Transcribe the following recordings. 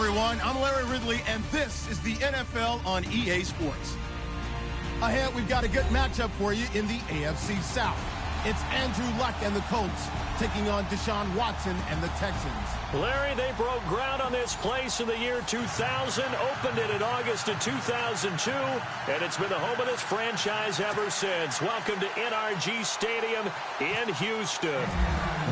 everyone. I'm Larry Ridley, and this is the NFL on EA Sports. Ahead, we've got a good matchup for you in the AFC South. It's Andrew Luck and the Colts taking on Deshaun Watson and the Texans. Larry, they broke ground on this place in the year 2000, opened it in August of 2002, and it's been the home of this franchise ever since. Welcome to NRG Stadium in Houston.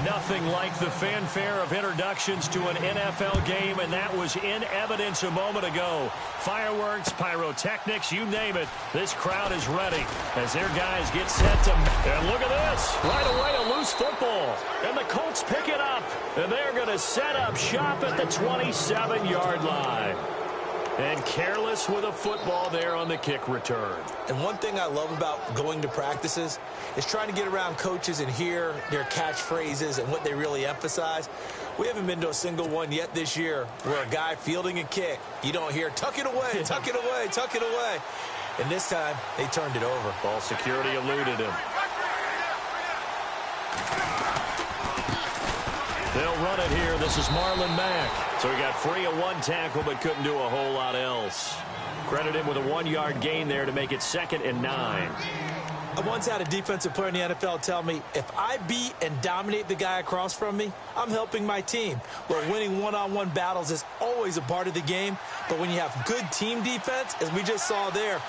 Nothing like the fanfare of introductions to an NFL game, and that was in evidence a moment ago. Fireworks, pyrotechnics, you name it. This crowd is ready as their guys get set to... And look at this. Right away, a loose football. And the Colts pick it up. And they're going to set up shop at the 27-yard line. And careless with a football there on the kick return. And one thing I love about going to practices is trying to get around coaches and hear their catchphrases and what they really emphasize. We haven't been to a single one yet this year where a guy fielding a kick, you don't hear, tuck it away, tuck it away, tuck it away. And this time, they turned it over. Ball security eluded him. They'll run it here. This is Marlon Mack. So he got free of one tackle but couldn't do a whole lot else. Credit him with a 1-yard gain there to make it 2nd and 9. I once had a defensive player in the NFL tell me, if I beat and dominate the guy across from me, I'm helping my team. Well, winning one-on-one battles is always a part of the game, but when you have good team defense, as we just saw there,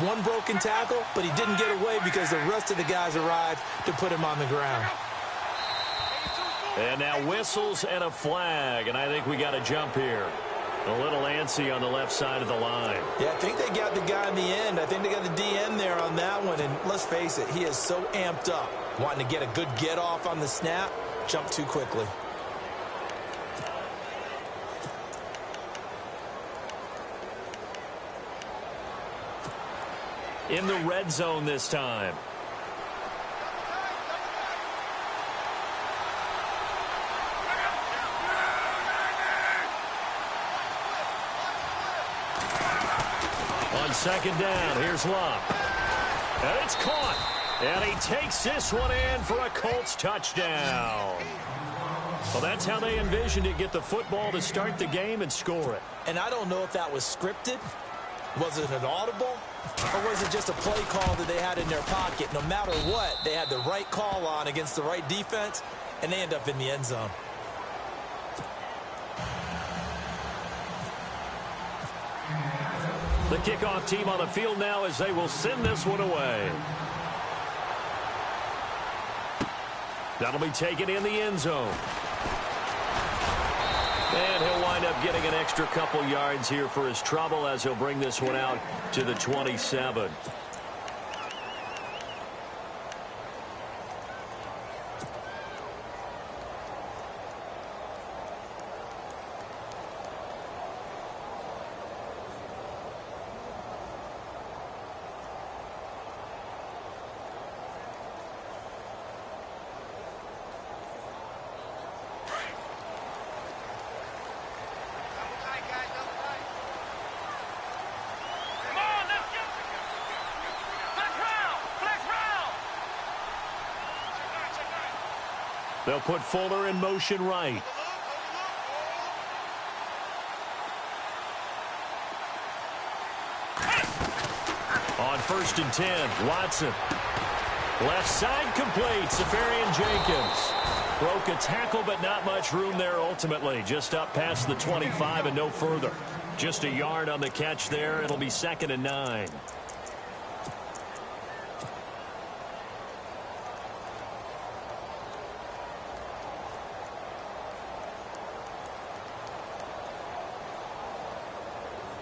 one broken tackle, but he didn't get away because the rest of the guys arrived to put him on the ground. And now whistles and a flag, and I think we got a jump here. A little antsy on the left side of the line. Yeah, I think they got the guy in the end. I think they got the DN there on that one, and let's face it, he is so amped up, wanting to get a good get-off on the snap, jump too quickly. In the red zone this time. On 2nd down, here's Luck. And it's caught. And he takes this one in for a Colts touchdown. Well, that's how they envisioned it, get the football to start the game and score it. And I don't know if that was scripted. Was it an audible? Or was it just a play call that they had in their pocket? No matter what, they had the right call on against the right defense, and they end up in the end zone. The kickoff team on the field now as they will send this one away. That'll be taken in the end zone. And he'll wind up getting an extra couple yards here for his trouble as he'll bring this one out to the 27. They'll put Fuller in motion right. On 1st and 10, Watson. Left side complete, Safarian-Jenkins. Broke a tackle, but not much room there ultimately. Just up past the 25 and no further. Just a yard on the catch there. It'll be 2nd and 9.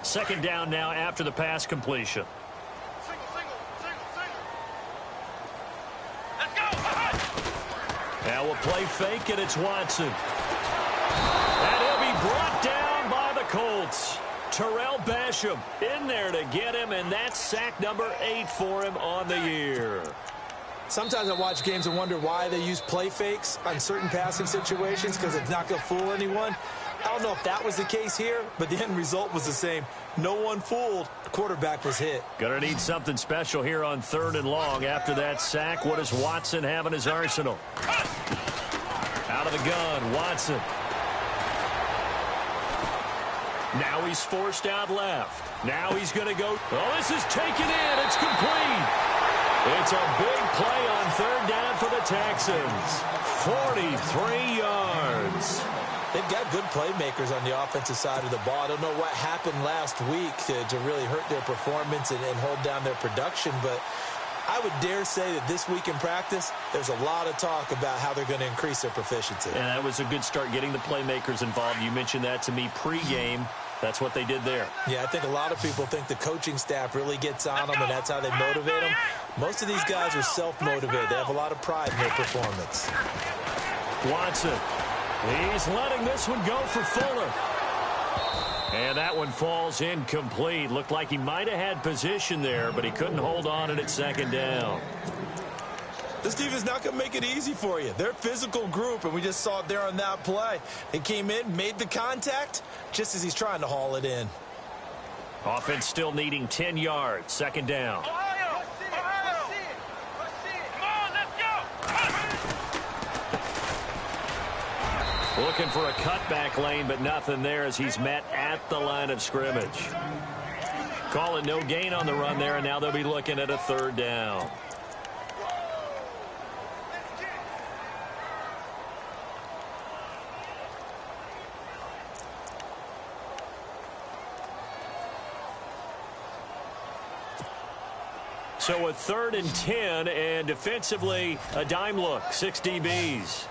Second down now after the pass completion. Let's go. Now we'll play fake, and it's Watson. And he'll be brought down by the Colts. Terrell Basham in there to get him, and that's sack number 8 for him on the year. Sometimes I watch games and wonder why they use play fakes on certain passing situations, because it's not going to fool anyone. I don't know if that was the case here, but the end result was the same. No one fooled. The quarterback was hit. Gonna need something special here on 3rd and long. After that sack, what does Watson have in his arsenal? Out of the gun, Watson. Now he's forced out left. Now he's going to go. Oh, this is taken in. It's complete. It's a big play on third down for the Texans. 43 yards. They've got good playmakers on the offensive side of the ball. I don't know what happened last week to really hurt their performance and hold down their production, but I would dare say that this week in practice, there's a lot of talk about how they're going to increase their proficiency. And that was a good start, getting the playmakers involved. You mentioned that to me pregame. That's what they did there. Yeah, I think a lot of people think the coaching staff really gets on them, and that's how they motivate them. Most of these guys are self-motivated. They have a lot of pride in their performance. Watson. He's letting this one go for Fuller. And that one falls incomplete. Looked like he might have had position there, but he couldn't hold on at second down. This team is not going to make it easy for you. They're a physical group, and we just saw it there on that play. They came in, made the contact, just as he's trying to haul it in. Offense still needing 10 yards. Second down. Looking for a cutback lane, but nothing there as he's met at the line of scrimmage. Call it no gain on the run there, and now they'll be looking at a third down. So a 3rd and 10, and defensively, a dime look, 6 DBs.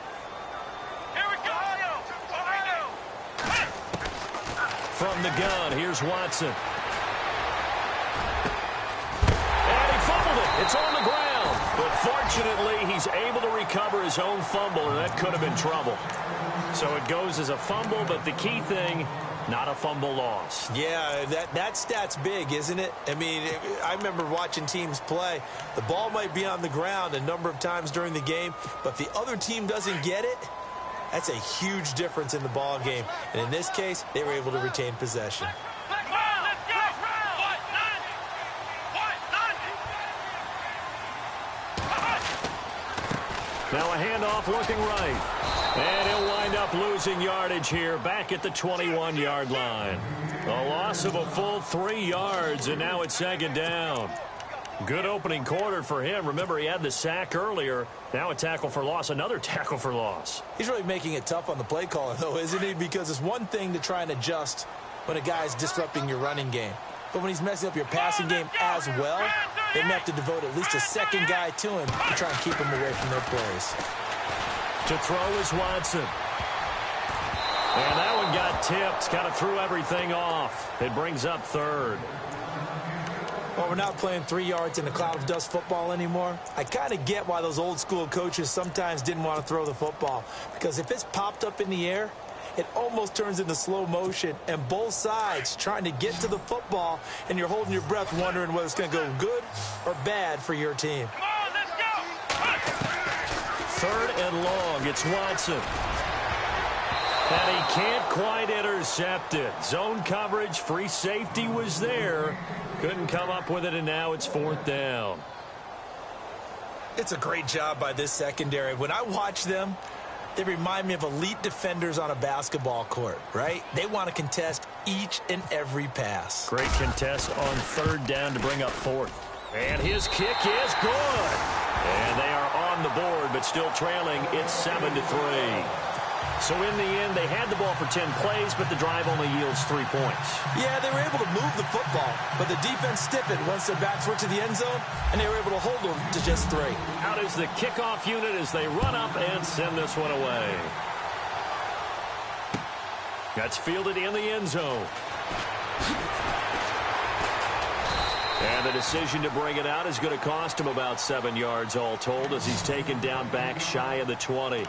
From the gun, here's Watson. And he fumbled it. It's on the ground. But fortunately, he's able to recover his own fumble, and that could have been trouble. So it goes as a fumble, but the key thing, not a fumble loss. Yeah, that stat's big, isn't it? I mean, I remember watching teams play. The ball might be on the ground a number of times during the game, but the other team doesn't get it. That's a huge difference in the ball game. And in this case, they were able to retain possession. Now a handoff looking right. And he'll wind up losing yardage here back at the 21-yard line. A loss of a full 3 yards, and now it's second down. Good opening quarter for him. Remember, he had the sack earlier. Now a tackle for loss, another tackle for loss. He's really making it tough on the play caller, though, isn't he? Because it's one thing to try and adjust when a guy's disrupting your running game. But when he's messing up your passing game as well, they may have to devote at least a second guy to him to try and keep him away from their plays. To throw is Watson. And that one got tipped. Kind of threw everything off. It brings up 3rd. Well, we're not playing 3 yards in a cloud of dust football anymore. I kind of get why those old school coaches sometimes didn't want to throw the football. Because if it's popped up in the air, it almost turns into slow motion. And both sides trying to get to the football, and you're holding your breath wondering whether it's going to go good or bad for your team. Come on, let's go! 3rd and long. It's Watson. And he can't quite intercept it. Zone coverage, free safety was there. Couldn't come up with it, and now it's 4th down. It's a great job by this secondary. When I watch them, they remind me of elite defenders on a basketball court, right? They want to contest each and every pass. Great contest on 3rd down to bring up 4th. And his kick is good. And they are on the board, but still trailing. It's 7-3. So in the end, they had the ball for 10 plays, but the drive only yields 3 points. Yeah, they were able to move the football, but the defense stiffened once their backs were to the end zone, and they were able to hold them to just 3. Out is the kickoff unit as they run up and send this one away. That's fielded in the end zone. And the decision to bring it out is going to cost him about 7 yards all told as he's taken down back shy of the 20.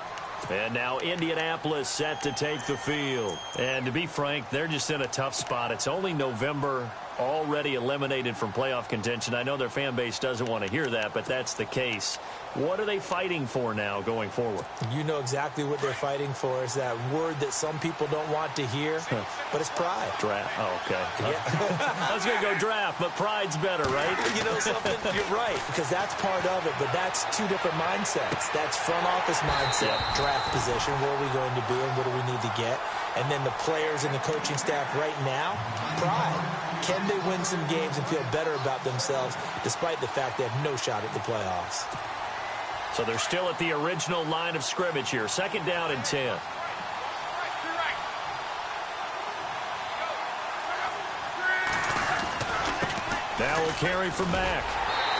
And now Indianapolis set to take the field. And to be frank, they're just in a tough spot. It's only November, already eliminated from playoff contention. I know their fan base doesn't want to hear that, but that's the case. What are they fighting for now going forward? You know exactly what they're fighting for. Is that word that some people don't want to hear, but it's pride. Draft. Oh, okay. Yeah. I was going to go draft, but pride's better, right? You know something? You're right, because that's part of it, but that's 2 different mindsets. That's front office mindset, draft position, where are we going to be and what do we need to get? And then the players and the coaching staff right now, pride. Can they win some games and feel better about themselves despite the fact they have no shot at the playoffs? So they're still at the original line of scrimmage here. 2nd down and 10. Now we'll carry from Mack.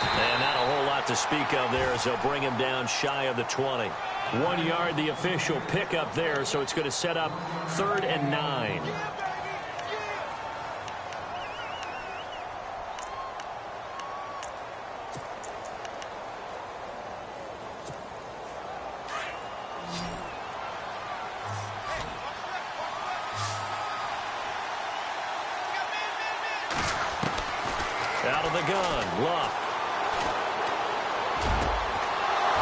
And not a whole lot to speak of there as they'll bring him down shy of the 20. 1 yard, the official pickup there, so it's going to set up 3rd and 9. Out of the gun, Luck.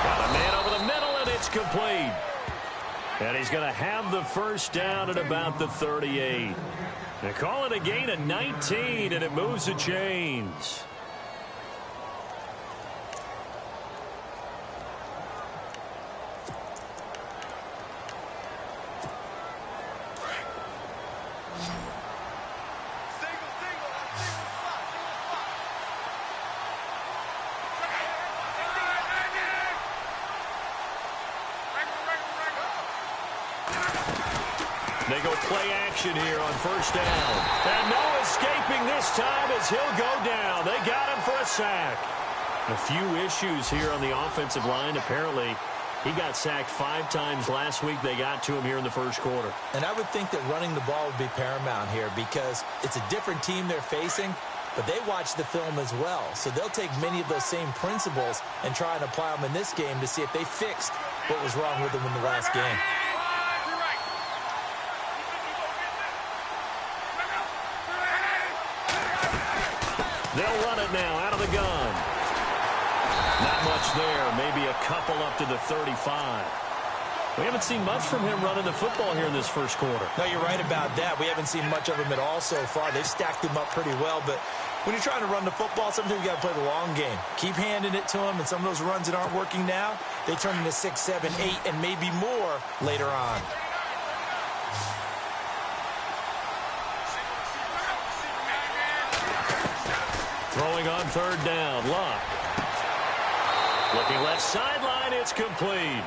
Got a man over the middle, and it's complete. And he's going to have the first down at about the 38. They call it a gain of 19, and it moves the chains. They go play action here on 1st down. And no escaping this time as he'll go down. They got him for a sack. A few issues here on the offensive line. Apparently, he got sacked 5 times last week. They got to him here in the 1st quarter. And I would think that running the ball would be paramount here because it's a different team they're facing, but they watch the film as well. So they'll take many of those same principles and try and apply them in this game to see if they fixed what was wrong with them in the last game. They'll run it now out of the gun. Not much there. Maybe a couple up to the 35. We haven't seen much from him running the football here in this 1st quarter. No, you're right about that. We haven't seen much of him at all so far. They've stacked him up pretty well, but when you're trying to run the football, sometimes you got to play the long game. Keep handing it to him, and some of those runs that aren't working now, they turn into 6, 7, 8, and maybe more later on. Throwing on 3rd down, Luck. Looking left sideline, it's complete.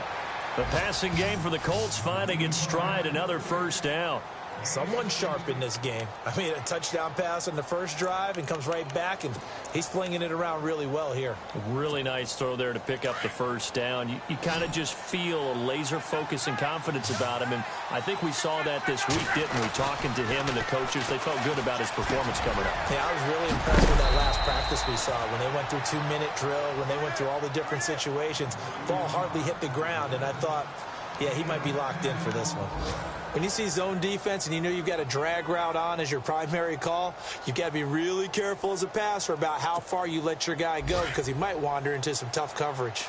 The passing game for the Colts finding its stride, another 1st down. Someone sharp in this game. I mean, a touchdown pass on the first drive and comes right back, and he's flinging it around really well here. Really nice throw there to pick up the 1st down. You kind of just feel a laser focus and confidence about him, and I think we saw that this week, didn't we? Talking to him and the coaches, they felt good about his performance coming up. Yeah, I was really impressed with that last practice we saw when they went through 2-minute drill, when they went through all the different situations. Ball hardly hit the ground, and I thought, yeah, he might be locked in for this one. When you see zone defense and you know you've got a drag route on as your primary call, you've got to be really careful as a passer about how far you let your guy go because he might wander into some tough coverage.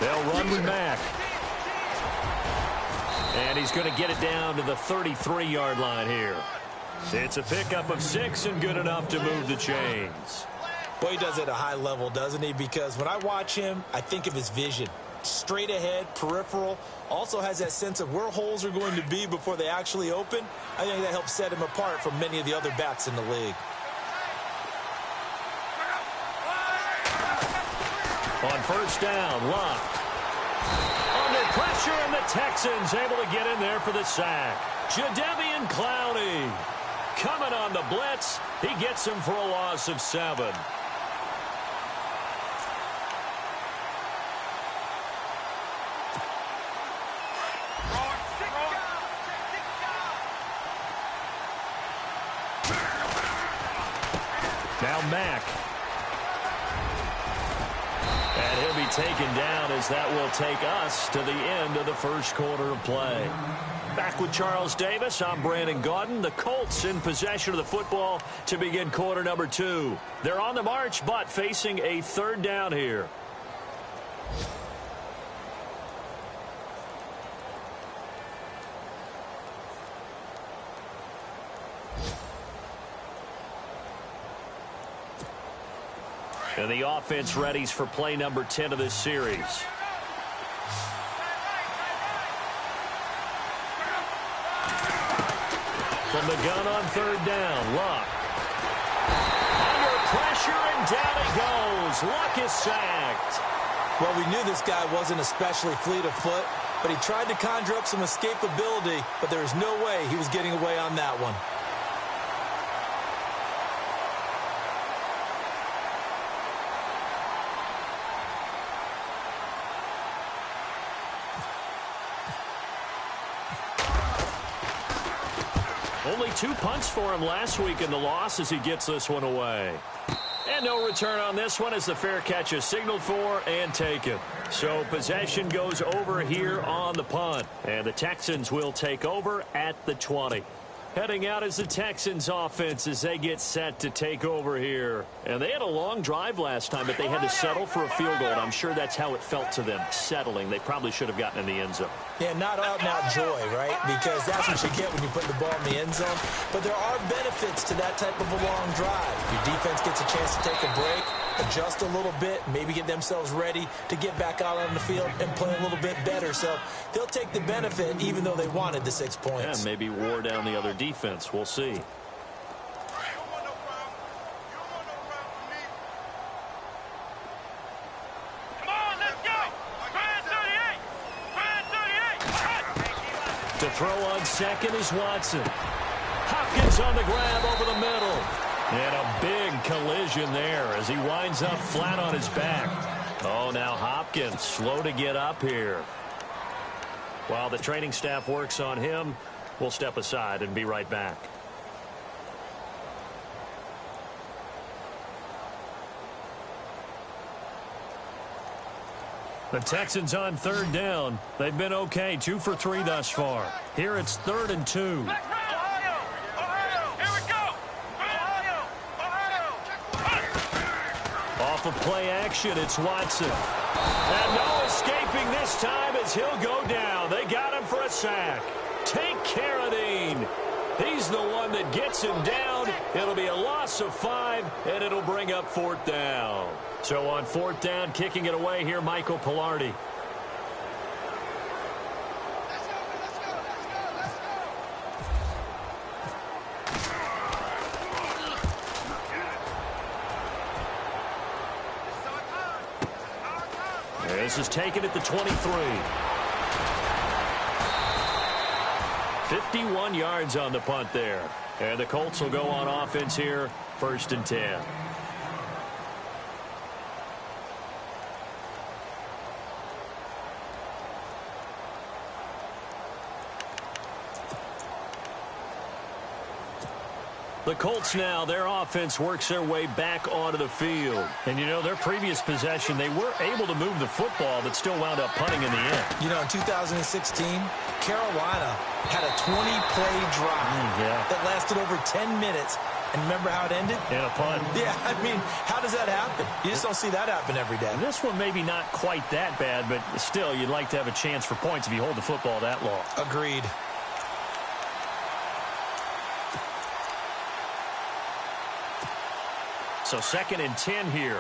They'll run with Mack. And he's going to get it down to the 33-yard line here. It's a pickup of 6 and good enough to move the chains. Boy, he does it at a high level, doesn't he? Because when I watch him, I think of his vision. Straight ahead, peripheral, also has that sense of where holes are going to be before they actually open. I think that helps set him apart from many of the other backs in the league. On 1st down, Luck. Under pressure, and the Texans able to get in there for the sack. Jadeveon Clowney coming on the blitz. He gets him for a loss of 7. Now Mack. And he'll be taken down as that will take us to the end of the 1st quarter of play. Back with Charles Davis, I'm Brandon Gaudin. The Colts in possession of the football to begin quarter number 2. They're on the march, but facing a 3rd down here. And the offense readies for play number 10 of this series. From the gun on third down, Luck. Under pressure, and down he goes. Luck is sacked. Well, we knew this guy wasn't especially fleet of foot, but he tried to conjure up some escapability, but there was no way he was getting away on that one. Only 2 punts for him last week in the loss as he gets this one away. And no return on this one as the fair catch is signaled for and taken. So possession goes over here on the punt. And the Texans will take over at the 20. Heading out is the Texans offense as they get set to take over here. And they had a long drive last time, but they had to settle for a field goal. And I'm sure that's how it felt to them, settling. They probably should have gotten in the end zone. Yeah, not out-and-out joy, right? Because that's what you get when you put the ball in the end zone. But there are benefits to that type of a long drive. Your defense gets a chance to take a break, adjust a little bit, maybe get themselves ready to get back out on the field and play a little bit better. So they'll take the benefit even though they wanted the 6 points. Yeah, maybe wore down the other defense. We'll see. To throw on second is Watson. Hopkins on the grab over the middle. And a big collision there as he winds up flat on his back. Oh, now Hopkins slow to get up here. While the training staff works on him, we'll step aside and be right back. The Texans on third down. They've been okay, 2 for 3 thus far. Here it's 3rd and 2. Off of play action, it's Watson. And no escaping this time as he'll go down. They got him for a sack. Take Carradine. He's the one that gets him down. It'll be a loss of 5, and it'll bring up 4th down. So on 4th down, kicking it away here, Michael Pilardi. This is taken at the 23. 51 yards on the punt there. And the Colts will go on offense here, 1st and 10. The Colts now, their offense works their way back onto the field. And, you know, their previous possession, they were able to move the football, but still wound up punting in the end. You know, in 2016, Carolina had a 20-play drive that lasted over 10 minutes. And remember how it ended? And a punt. Yeah, I mean, how does that happen? You just don't see that happen every day. And this one maybe not quite that bad, but still, you'd like to have a chance for points if you hold the football that long. Agreed. So 2nd and 10 here.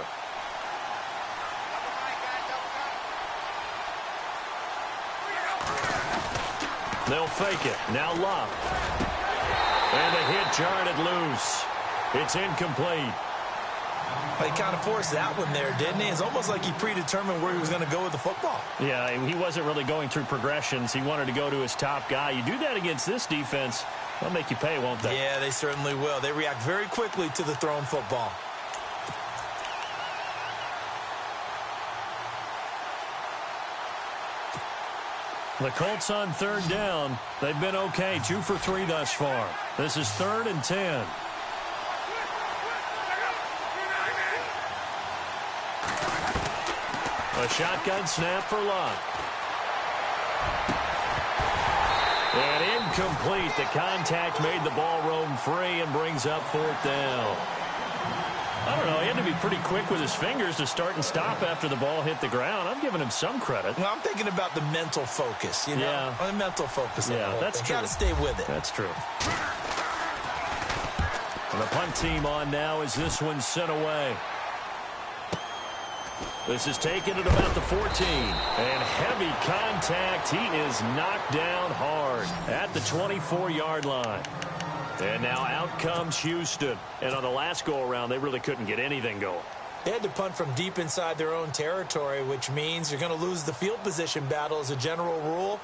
They'll fake it. Now Luck. And the hit jarred loose. It's incomplete. He kind of forced that one there, didn't he? It's almost like he predetermined where he was going to go with the football. Yeah, he wasn't really going through progressions. He wanted to go to his top guy. You do that against this defense, they'll make you pay, won't they? Yeah, they certainly will. They react very quickly to the thrown football. The Colts on 3rd down. They've been okay, 2 for 3 thus far. This is 3rd and 10. A shotgun snap for Luck. And incomplete. The contact made the ball roam free and brings up 4th down. I don't know. He had to be pretty quick with his fingers to start and stop after the ball hit the ground. I'm giving him some credit. Well, I'm thinking about the mental focus, you know? Yeah. The mental focus. Yeah, that's true. Got to stay with it. That's true. And the punt team on now as this one's sent away. This is taken at about the 14. And heavy contact. He is knocked down hard at the 24-yard line. And now out comes Houston. And on the last go-around, they really couldn't get anything going. They had to punt from deep inside their own territory, which means you're going to lose the field position battle as a general rule.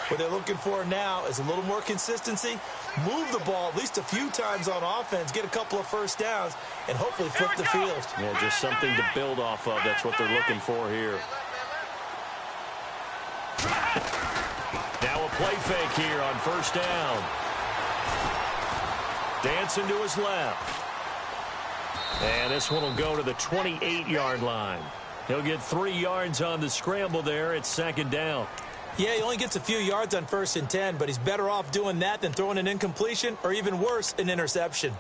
What they're looking for now is a little more consistency, move the ball at least a few times on offense, get a couple of first downs, and hopefully flip the field. Yeah, just something to build off of. That's what they're looking for here. Now a play fake here on first down. Dancing to his left. And this one will go to the 28-yard line. He'll get 3 yards on the scramble there. It's second down. Yeah, he only gets a few yards on 1st and 10, but he's better off doing that than throwing an incompletion or even worse, an interception.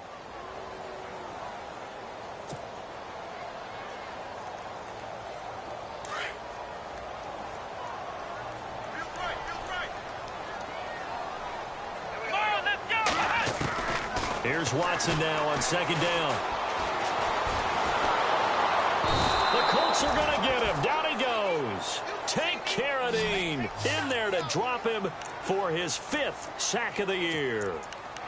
Here's Watson now on second down. The Colts are going to get him. Down he goes. Take Carradine in there to drop him for his 5th sack of the year.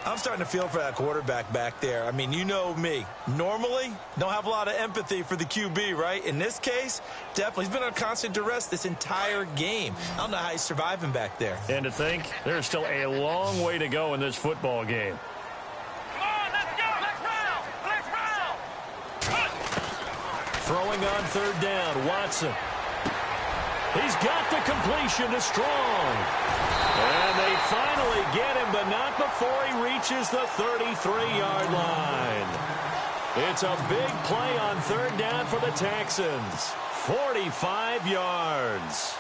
I'm starting to feel for that quarterback back there. I mean, you know me. Normally, don't have a lot of empathy for the QB, right? In this case, definitely. He's been on constant duress this entire game. I don't know how he's surviving back there. And to think, there's still a long way to go in this football game. Throwing on third down, Watson. He's got the completion to Strong. And they finally get him, but not before he reaches the 33-yard line. It's a big play on third down for the Texans. 45 yards.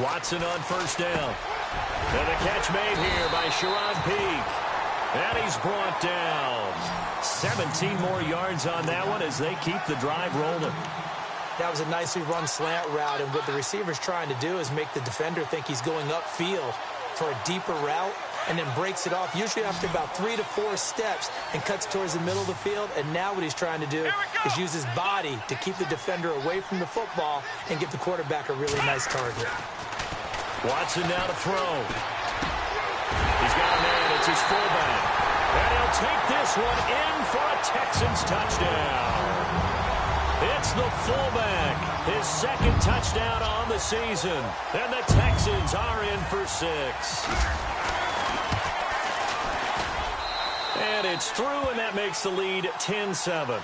Watson on first down. And the catch made here by Sharon Peak. And he's brought down. 17 more yards on that one as they keep the drive rolling. That was a nicely run slant route, and what the receiver's trying to do is make the defender think he's going upfield for a deeper route and then breaks it off, usually after about 3 to 4 steps, and cuts towards the middle of the field. And now what he's trying to do is use his body to keep the defender away from the football and give the quarterback a really nice target. Watson now to throw. He's got a man. It's his fullback. And he'll take this one in for a Texans touchdown. It's the fullback. His 2nd touchdown on the season. And the Texans are in for 6. And it's through, and that makes the lead 10-7.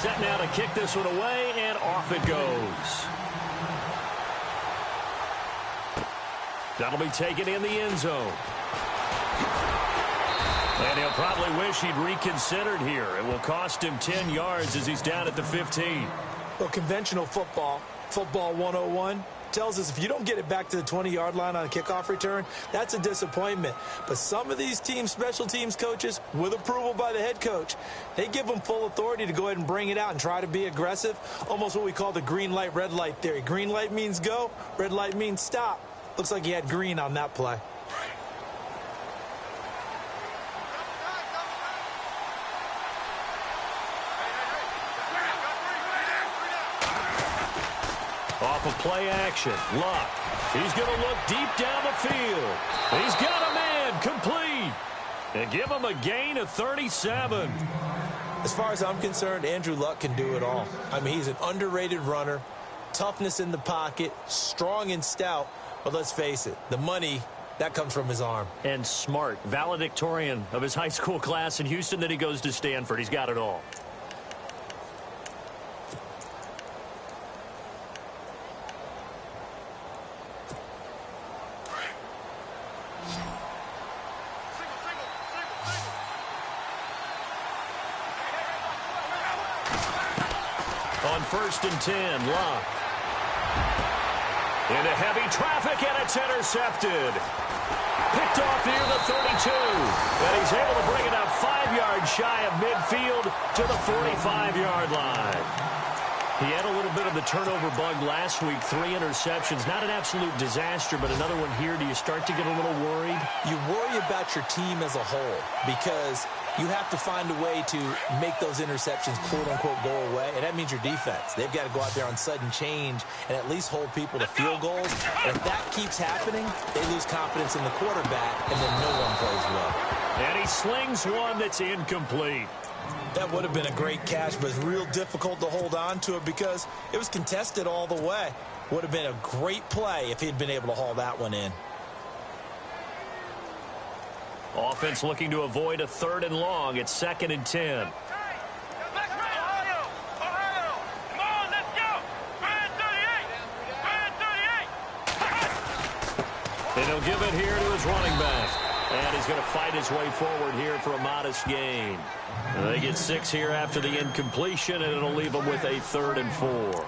Set now to kick this one away, and off it goes. That'll be taken in the end zone. And he'll probably wish he'd reconsidered here. It will cost him 10 yards as he's down at the 15. Well, conventional football 101, tells us if you don't get it back to the 20-yard line on a kickoff return, that's a disappointment. But some of these teams, special teams coaches, with approval by the head coach, they give them full authority to go ahead and bring it out and try to be aggressive, almost what we call the green light, red light theory. Green light means go, red light means stop. Looks like he had green on that play. Off of play action, Luck. He's going to look deep down the field. He's got a man, complete. And give him a gain of 37. As far as I'm concerned, Andrew Luck can do it all. I mean, he's an underrated runner, toughness in the pocket, strong and stout. But let's face it, the money, that comes from his arm. And smart, valedictorian of his high school class in Houston. Then he goes to Stanford. He's got it all. On 1st and 10, Luck. Into heavy traffic, and it's intercepted. Picked off near the 32. And he's able to bring it up 5 yards shy of midfield to the 45-yard line. He had a little bit of the turnover bug last week, 3 interceptions. Not an absolute disaster, but another one here. Do you start to get a little worried? You worry about your team as a whole because you have to find a way to make those interceptions, quote-unquote, go away, and that means your defense. They've got to go out there on sudden change and at least hold people to field goals. And if that keeps happening, they lose confidence in the quarterback, and then no one plays well. And he slings one that's incomplete. That would have been a great catch, but it's real difficult to hold on to it because it was contested all the way. Would have been a great play if he'd been able to haul that one in. Offense looking to avoid a 3rd and long. It's 2nd and 10. And he'll give it here to his running back. And he's going to fight his way forward here for a modest gain. They get 6 here after the incompletion, and it'll leave them with a 3rd and 4.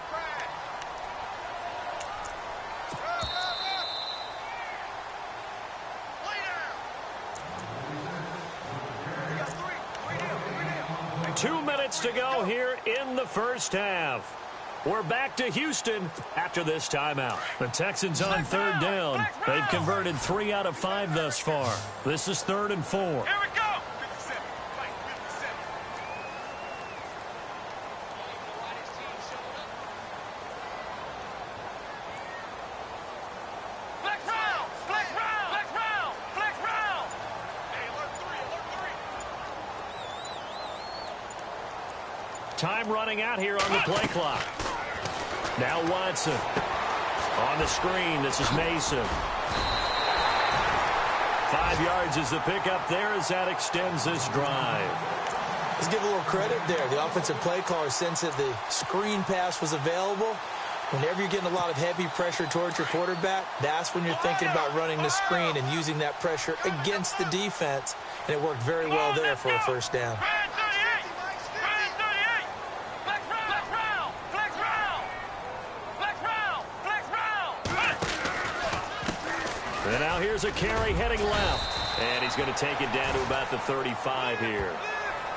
Two minutes to go here in the first half. We're back to Houston after this timeout. The Texans on 3rd down. They've converted 3 out of 5 thus far. This is 3rd and 4. Here we go. Time running out here on the play clock. Now Watson. On the screen, this is Mason. 5 yards is the pickup there as that extends this drive. Let's give a little credit there. The offensive play caller sensed that the screen pass was available. Whenever you're getting a lot of heavy pressure towards your quarterback, that's when you're thinking about running the screen and using that pressure against the defense. And it worked very well there for a first down. And now here's a carry heading left. And he's going to take it down to about the 35 here.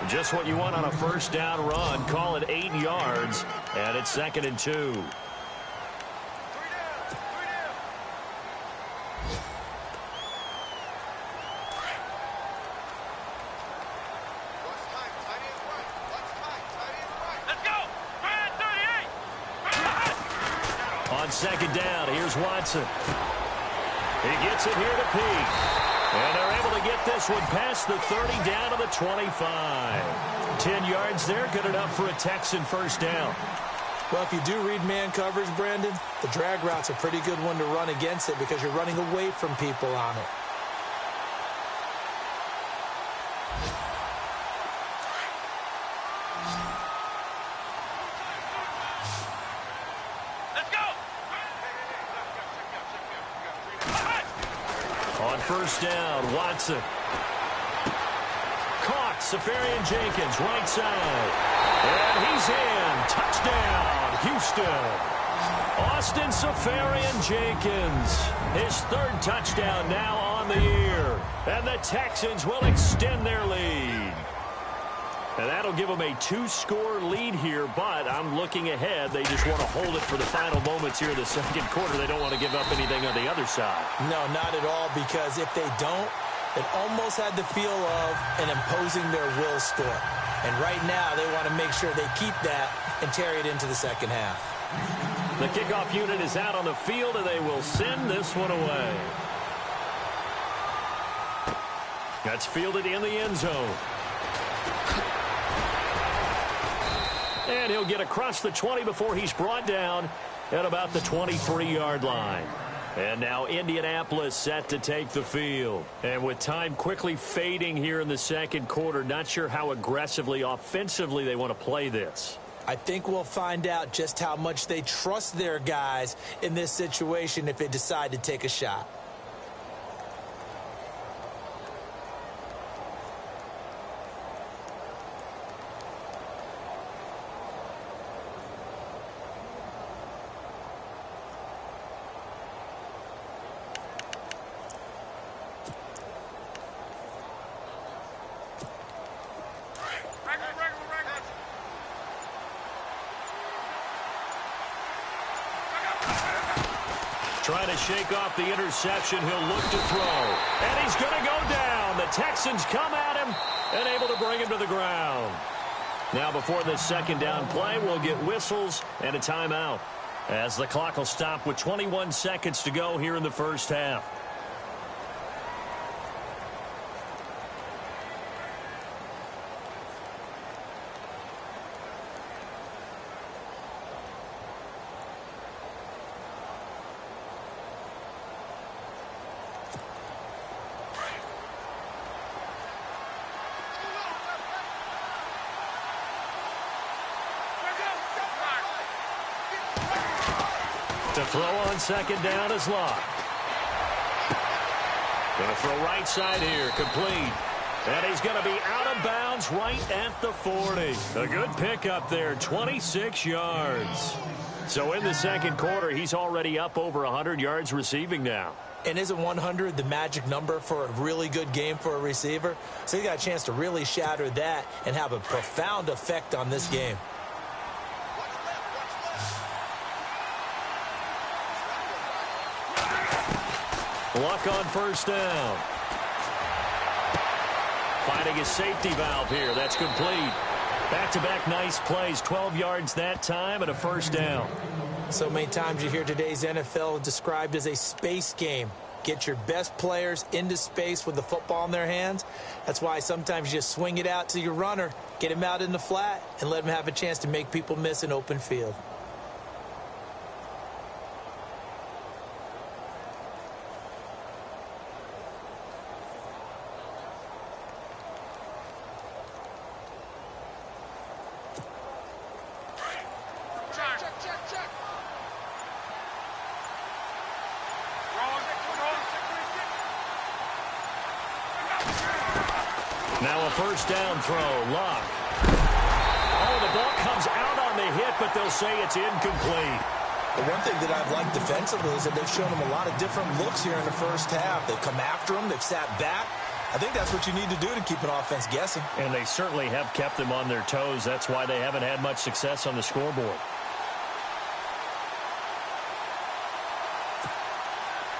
Just what you want on a first down run. Call it 8 yards. And it's 2nd and 2. On 2nd down, here's Watson. He gets it here to Peake. And they're able to get this one past the 30 down to the 25. 10 yards there, good enough for a Texan first down. Well, if you do read man coverage, Brandon, the drag route's a pretty good one to run against it because you're running away from people on it. First down, Watson. Caught, Safarian Jenkins, right side. And he's in. Touchdown, Houston. Austin Safarian Jenkins. His 3rd touchdown now on the year. And the Texans will extend their lead. And that'll give them a 2-score lead here, but I'm looking ahead. They just want to hold it for the final moments here in the 2nd quarter. They don't want to give up anything on the other side. No, not at all, because if they don't, it almost had the feel of an imposing their will score. And right now, they want to make sure they keep that and carry it into the second half. The kickoff unit is out on the field, and they will send this one away. That's fielded in the end zone. And he'll get across the 20 before he's brought down at about the 23-yard line. And now Indianapolis set to take the field. And with time quickly fading here in the 2nd quarter, not sure how aggressively, offensively they want to play this. I think we'll find out just how much they trust their guys in this situation if they decide to take a shot. Trying to shake off the interception. He'll look to throw. And he's going to go down. The Texans come at him and able to bring him to the ground. Now before this second down play, we'll get whistles and a timeout, as the clock will stop with 21 seconds to go here in the first half. To throw on second down is Locke. Going to throw right side here, complete. And he's going to be out of bounds right at the 40. A good pickup there, 26 yards. So in the second quarter, he's already up over 100 yards receiving now. And isn't 100 the magic number for a really good game for a receiver? So he got a chance to really shatter that and have a profound effect on this game. Luck on first down. Finding his safety valve here. That's complete. Back-to-back nice plays. 12 yards that time and a first down. So many times you hear today's NFL described as a space game. Get your best players into space with the football in their hands. That's why sometimes you just swing it out to your runner, get him out in the flat, and let him have a chance to make people miss an open field. Now a first down throw. Locke. Oh, the ball comes out on the hit, but they'll say it's incomplete. The one thing that I've liked defensively is that they've shown him a lot of different looks here in the first half. They've come after him. They've sat back. I think that's what you need to do to keep an offense guessing. And they certainly have kept them on their toes. That's why they haven't had much success on the scoreboard.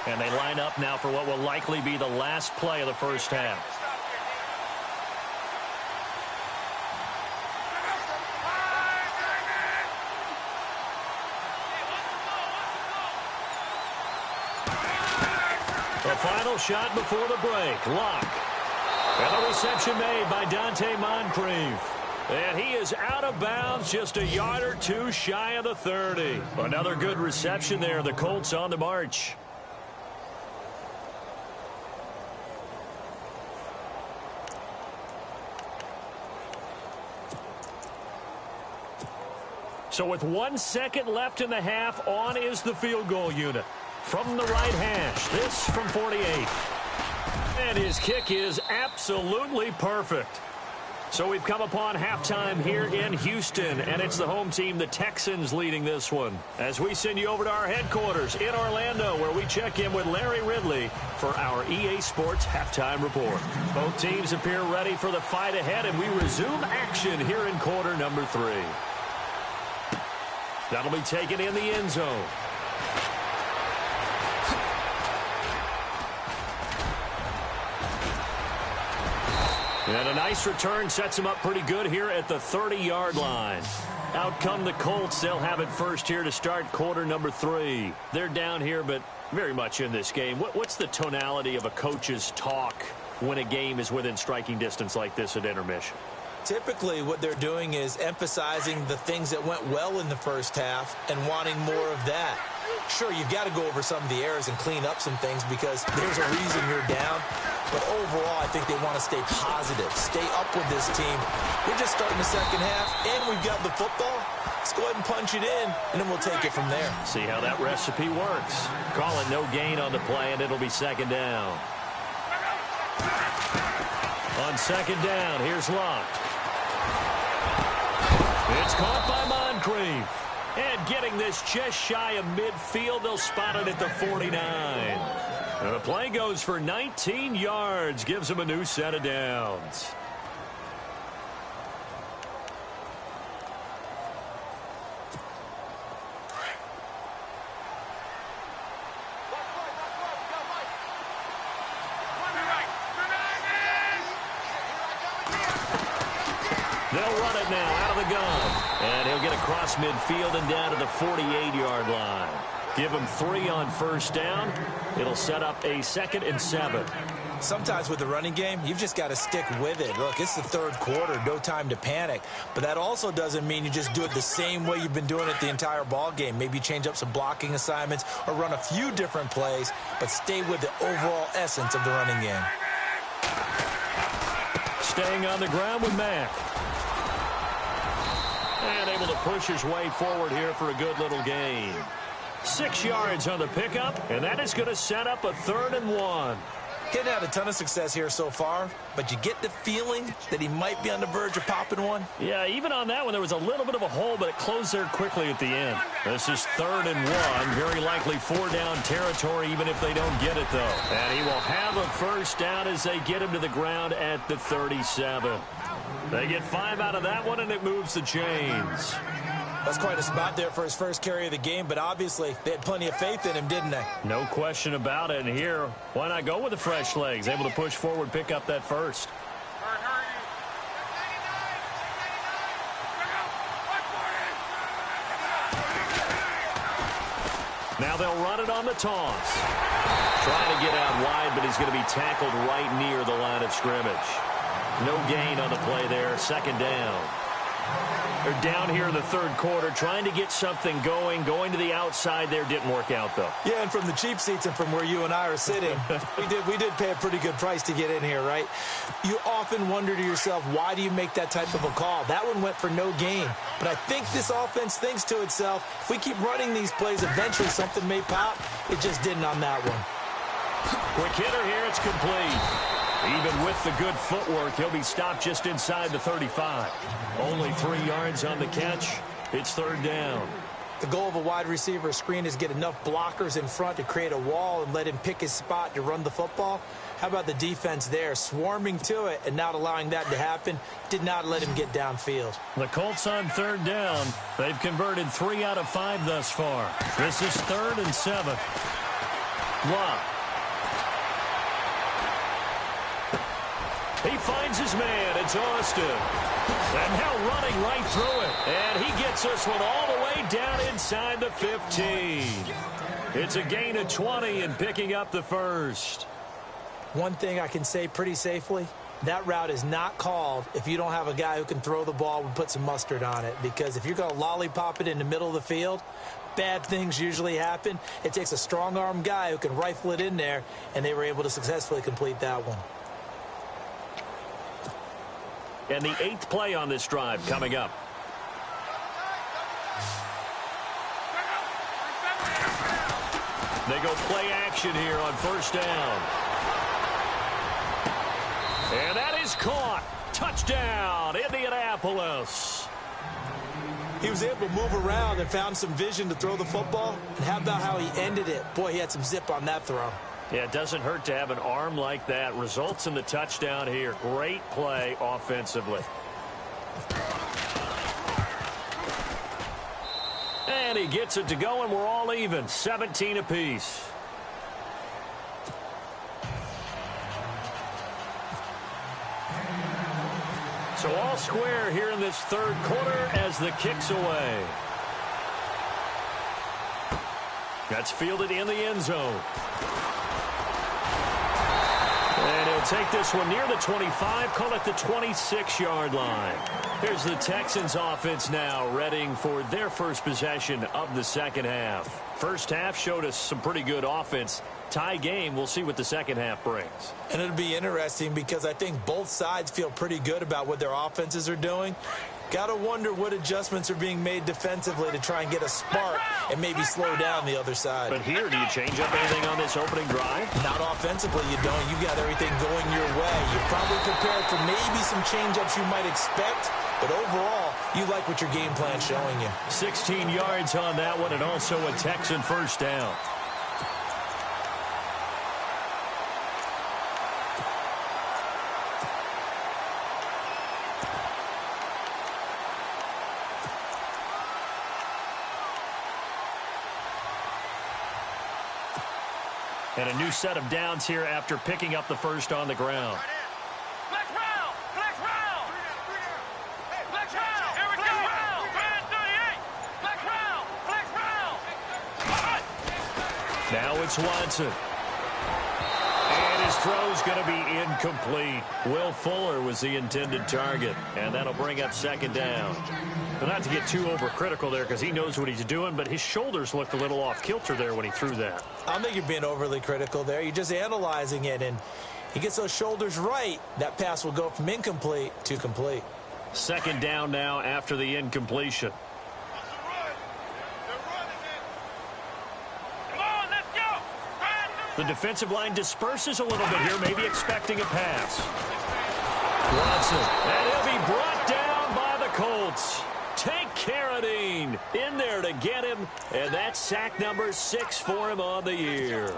And they line up now for what will likely be the last play of the first half. The final shot before the break. Locke. And a reception made by Dante Moncrief. And he is out of bounds, just a yard or two shy of the 30. Another good reception there. The Colts on the march. So with 1 second left in the half, on is the field goal unit. From the right hash, this from 48. And his kick is absolutely perfect. So we've come upon halftime here in Houston, and it's the home team, the Texans, leading this one. As we send you over to our headquarters in Orlando, where we check in with Larry Ridley for our EA Sports Halftime Report. Both teams appear ready for the fight ahead, and we resume action here in quarter number 3. That'll be taken in the end zone. And a nice return sets him up pretty good here at the 30-yard line. Out come the Colts. They'll have it first here to start quarter number 3. They're down here, but very much in this game. What's the tonality of a coach's talk when a game is within striking distance like this at intermission? Typically, what they're doing is emphasizing the things that went well in the first half and wanting more of that. Sure, you've got to go over some of the errors and clean up some things because there's a reason you're down. But overall, I think they want to stay positive, stay up with this team. We're just starting the second half, and we've got the football. Let's go ahead and punch it in, and then we'll take it from there. See how that recipe works. Call it no gain on the play, and it'll be second down. On second down, here's Locke. It's caught by Moncrief. And getting this just shy of midfield, they'll spot it at the 49. And the play goes for 19 yards, gives him a new set of downs. They'll run it now out of the gun. And he'll get across midfield and down to the 48-yard line. Give him 3 on first down. It'll set up a 2nd and 7. Sometimes with the running game, you've just got to stick with it. Look, it's the third quarter, no time to panic. But that also doesn't mean you just do it the same way you've been doing it the entire ball game. Maybe change up some blocking assignments or run a few different plays, but stay with the overall essence of the running game. Staying on the ground with Mack. And able to push his way forward here for a good little gain. 6 yards on the pickup, and that is going to set up a 3rd and 1. He had a ton of success here so far, but you get the feeling that he might be on the verge of popping one. Yeah, even on that one, there was a little bit of a hole, but it closed there quickly at the end. This is 3rd and 1. Very likely 4-down territory, even if they don't get it, though. And he will have a first down as they get him to the ground at the 37. They get 5 out of that one, and it moves the chains. That's quite a spot there for his first carry of the game, but obviously they had plenty of faith in him, didn't they? No question about it. And here, why not go with the fresh legs? Able to push forward, pick up that first. Now they'll run it on the toss. Trying to get out wide, but he's going to be tackled right near the line of scrimmage. No gain on the play there. 2nd down. They're down here in the third quarter, trying to get something going. Going to the outside there didn't work out, though. Yeah, and from the cheap seats and from where you and I are sitting, we did pay a pretty good price to get in here, right? You often wonder to yourself, why do you make that type of a call? That one went for no gain. But I think this offense thinks to itself, if we keep running these plays, eventually something may pop. It just didn't on that one. Quick hitter here, it's complete. Even with the good footwork, he'll be stopped just inside the 35. Only 3 yards on the catch. It's 3rd down. The goal of a wide receiver screen is get enough blockers in front to create a wall and let him pick his spot to run the football. How about the defense there, swarming to it and not allowing that to happen? Did not let him get downfield. The Colts on 3rd down. They've converted 3 out of 5 thus far. This is 3rd and 7. Love. He finds his man. It's Austin. And now running right through it. And he gets this one all the way down inside the 15. It's a gain of 20 and picking up the first. One thing I can say pretty safely, that route is not called if you don't have a guy who can throw the ball and put some mustard on it. Because if you're going to lollipop it in the middle of the field, bad things usually happen. It takes a strong-arm guy who can rifle it in there, and they were able to successfully complete that one. And the 8th play on this drive coming up. They go play action here on 1st down. And that is caught. Touchdown, Indianapolis. He was able to move around and found some vision to throw the football. And how about how he ended it? Boy, he had some zip on that throw. Yeah, it doesn't hurt to have an arm like that. Results in the touchdown here. Great play offensively. And he gets it to go, and we're all even. 17 apiece. So all square here in this third quarter as the kick's away. That's fielded in the end zone. And he'll take this one near the 25, call it the 26-yard line. Here's the Texans offense now, readying for their first possession of the second half. First half showed us some pretty good offense. Tie game, we'll see what the second half brings. And it'll be interesting because I think both sides feel pretty good about what their offenses are doing. Got to wonder what adjustments are being made defensively to try and get a spark and maybe slow down the other side. But here, do you change up anything on this opening drive? Not offensively, you don't. You got everything going your way. You're probably prepared for maybe some change-ups you might expect, but overall, you like what your game plan's showing you. 16 yards on that one, and also a Texan first down. And a new set of downs here after picking up the first on the ground. it's Watson. And his throw's going to be incomplete. Will Fuller was the intended target, and that'll bring up second down. But not to get too overcritical there because he knows what he's doing, but his shoulders looked a little off kilter there when he threw that. I don't think you're being overly critical there. You're just analyzing it, and he gets those shoulders right. That pass will go from incomplete to complete. Second down now after the incompletion. The defensive line disperses a little bit here, maybe expecting a pass. Watson, and he'll be brought down by the Colts. Take Carradine in there to get him, and that's sack number 6 for him on the year.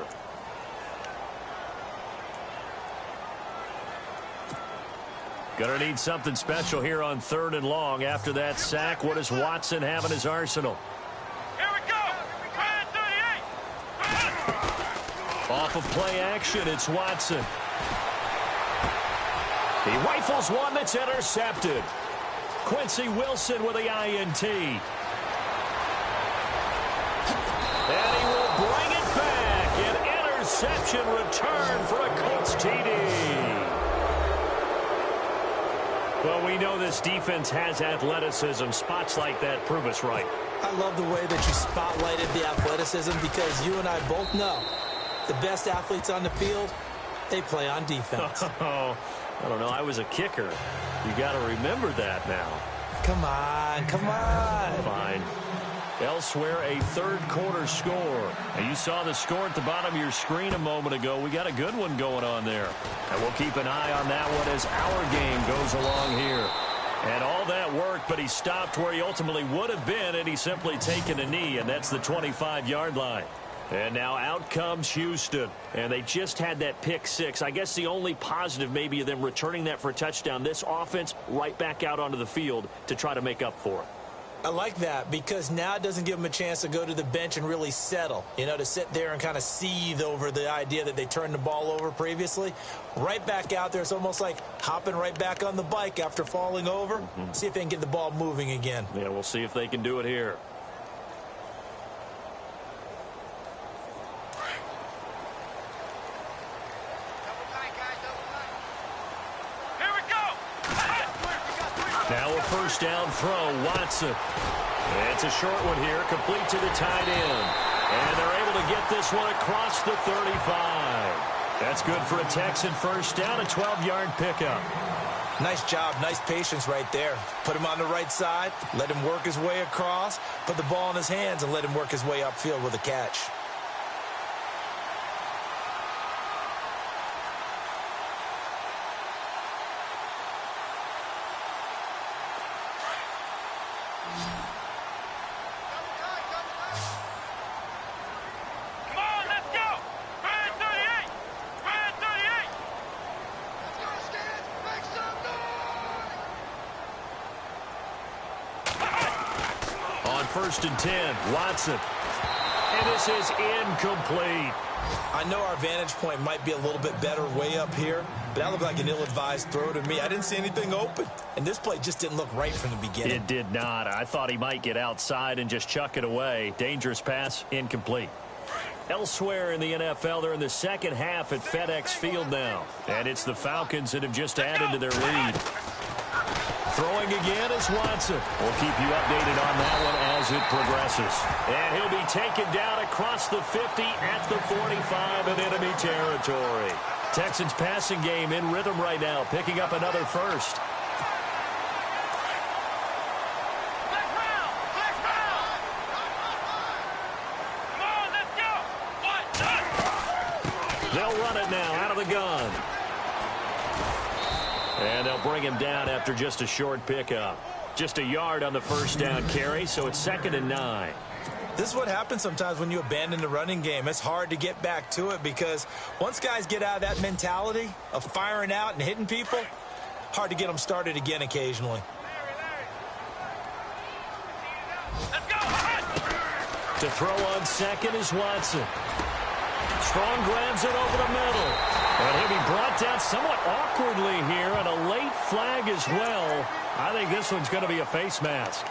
Gonna need something special here on 3rd and long. After that sack, what does Watson have in his arsenal? Off of play action, it's Watson. He rifles one that's intercepted. Quincy Wilson with the INT. And he will bring it back. An interception return for a Colts TD. Well, we know this defense has athleticism. Spots like that prove us right. I love the way that you spotlighted the athleticism because you and I both know the best athletes on the field, they play on defense. Oh, I don't know. I was a kicker. You got to remember that now. Come on, come on. Fine. Elsewhere, a third-quarter score. And you saw the score at the bottom of your screen a moment ago. We got a good one going on there. And we'll keep an eye on that one as our game goes along here. And all that work, but he stopped where he ultimately would have been, and he's simply taken a knee, and that's the 25-yard line. And now out comes Houston. And they just had that pick 6. I guess the only positive maybe of them returning that for a touchdown. This offense right back out onto the field to try to make up for it. I like that because now it doesn't give them a chance to go to the bench and really settle. You know, to sit there and kind of seethe over the idea that they turned the ball over previously. Right back out there. It's almost like hopping right back on the bike after falling over. See if they can get the ball moving again. Yeah, we'll see if they can do it here. Now a first down throw, Watson. It's a short one here, complete to the tight end. And they're able to get this one across the 35. That's good for a Texan first down, a 12-yard pickup. Nice job, nice patience right there. Put him on the right side, let him work his way across, put the ball in his hands, and let him work his way upfield with a catch. First and 10, Watson. And this is incomplete. I know our vantage point might be a little bit better way up here, but that looked like an ill-advised throw to me. I didn't see anything open, and this play just didn't look right from the beginning. It did not. I thought he might get outside and just chuck it away. Dangerous pass, incomplete. Elsewhere in the NFL, they're in the second half at FedEx Field now. And it's the Falcons that have just added to their lead. Throwing again is Watson. We'll keep you updated on that one as it progresses. And he'll be taken down across the 50 at the 45 in enemy territory. Texans passing game in rhythm right now, picking up another first. They'll run it now out of the gun. And they'll bring him down after just a short pickup. Just a yard on the first down carry, so it's 2nd and 9. This is what happens sometimes when you abandon the running game. It's hard to get back to it because once guys get out of that mentality of firing out and hitting people, hard to get them started again occasionally. To throw on second is Watson. Strong grabs it over the middle. And he'll be brought down somewhat awkwardly here, and a late flag as well. I think this one's going to be a face mask.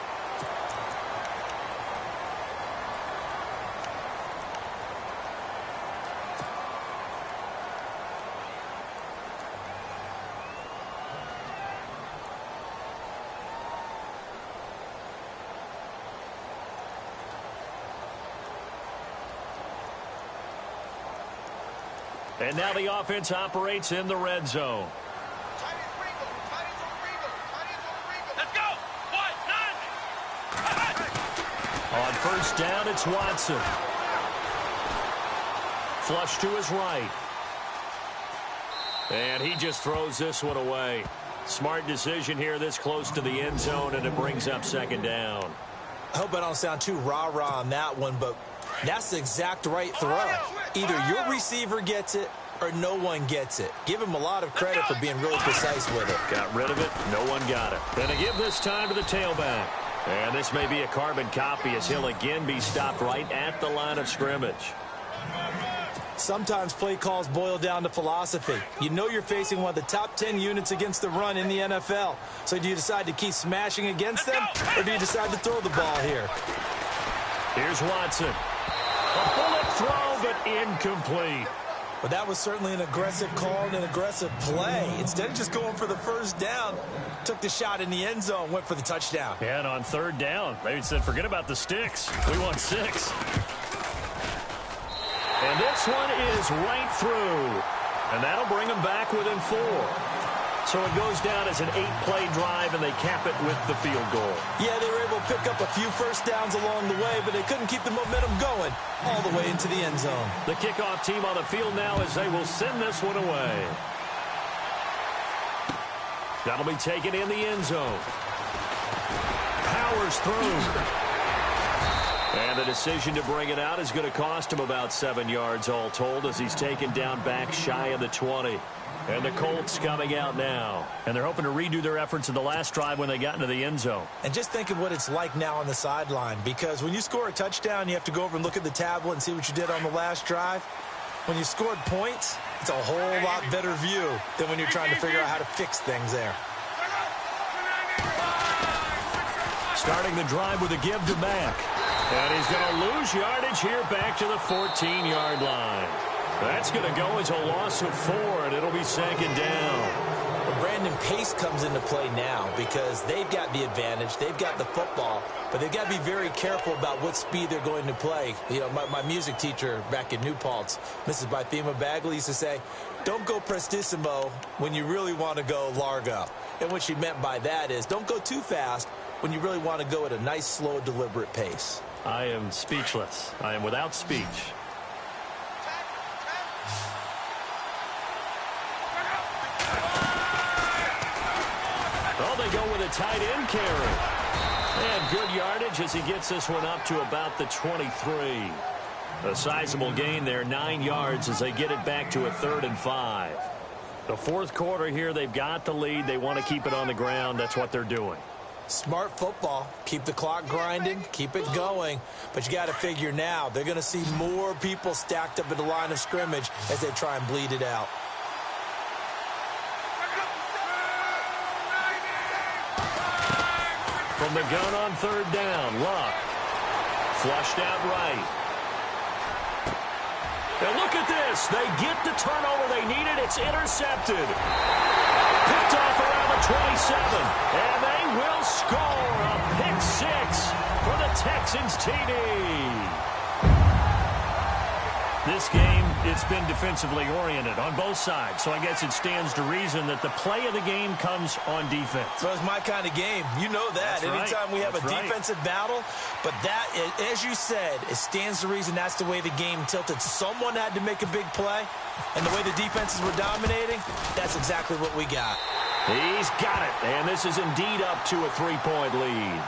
And now the offense operates in the red zone. Let's go. What? None. On first down, it's Watson. Flush to his right. And he just throws this one away. Smart decision here this close to the end zone, and it brings up second down. I hope I don't sound too rah-rah on that one, but that's the exact right throw. Either your receiver gets it or no one gets it. Give him a lot of credit for being really precise with it. Got rid of it. No one got it. And to give this time to the tailback. And this may be a carbon copy as he'll again be stopped right at the line of scrimmage. Sometimes play calls boil down to philosophy. You know you're facing one of the top 10 units against the run in the NFL. So do you decide to keep smashing against them, or do you decide to throw the ball here? Here's Watson. A bullet throw, but incomplete. But that was certainly an aggressive call and an aggressive play. Instead of just going for the first down, took the shot in the end zone, went for the touchdown. Yeah, and on third down, they said, forget about the sticks. We want 6. And this one is right through. And that'll bring them back within 4. So it goes down as an 8-play drive, and they cap it with the field goal. Yeah, they were able to pick up a few first downs along the way, but they couldn't keep the momentum going all the way into the end zone. The kickoff team on the field now as they will send this one away. That'll be taken in the end zone. Powers through. And the decision to bring it out is going to cost him about 7 yards all told as he's taken down back shy of the 20. And the Colts coming out now. And they're hoping to redo their efforts in the last drive when they got into the end zone. And just think of what it's like now on the sideline, because when you score a touchdown, you have to go over and look at the tablet and see what you did on the last drive. When you scored points, it's a whole lot better view than when you're trying to figure out how to fix things there. Starting the drive with a give to Mack. And he's going to lose yardage here back to the 14-yard line. That's going to go as a loss of 4, and it'll be second down. But Brandon, pace comes into play now because they've got the advantage. They've got the football, but they've got to be very careful about what speed they're going to play. You know, my music teacher back in New Paltz, Mrs. Bythema Bagley, used to say, don't go prestissimo when you really want to go largo. And what she meant by that is don't go too fast when you really want to go at a nice, slow, deliberate pace. I am speechless. I am without speech. Oh, they go with a tight end carry. And good yardage as he gets this one up to about the 23. A sizable gain there, 9 yards as they get it back to a 3rd and 5. The fourth quarter here, they've got the lead. They want to keep it on the ground. That's what they're doing. Smart football. Keep the clock grinding. Keep it going. But you got to figure now, they're going to see more people stacked up at the line of scrimmage as they try and bleed it out. From the gun on third down, Luck. Flushed out right. And look at this. They get the turnover they needed. It's intercepted. Picked off around the 27. And they will score a pick 6 for the Texans TD. This game, it's been defensively oriented on both sides. So I guess it stands to reason that the play of the game comes on defense. So it's my kind of game. You know that. That's Anytime right. we have That's a right. defensive battle. But that, as you said, it stands to reason that's the way the game tilted. Someone had to make a big play. And the way the defenses were dominating, that's exactly what we got. He's got it. And this is indeed up to a 3-point lead.